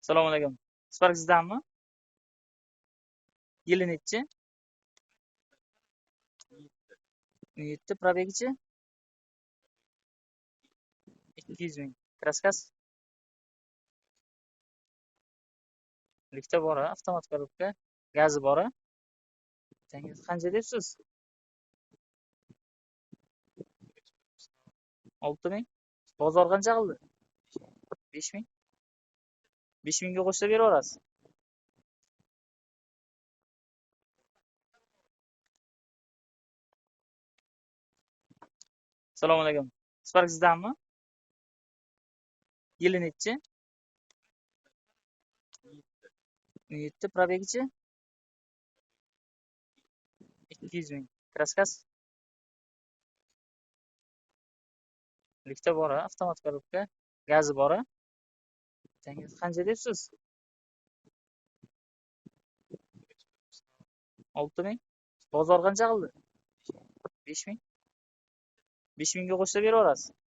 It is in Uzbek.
Assalomu alaykum. Spark sizdanmi? Yili nechi? 7 probegichi? 200 ming. Kraskasi? Likda bor, avtomat korobka. Gazi bor. Tangiz qancha debsiz? 6 ming. Bozor qancha qildi? 5 ming. 5 mingga qo'shsa beraverasiz. Assalomu alaykum. Spark sizdanmi? Yili nechi? 7 probegichi? 200 ming. Kraskasi? Likda bor, avtomat korobka. Gazi bor. Tangiz qancha debsiz? 6 ming. Bozor qancha qildi? 5 ming. 5 mingga qo'shsa beraverasiz.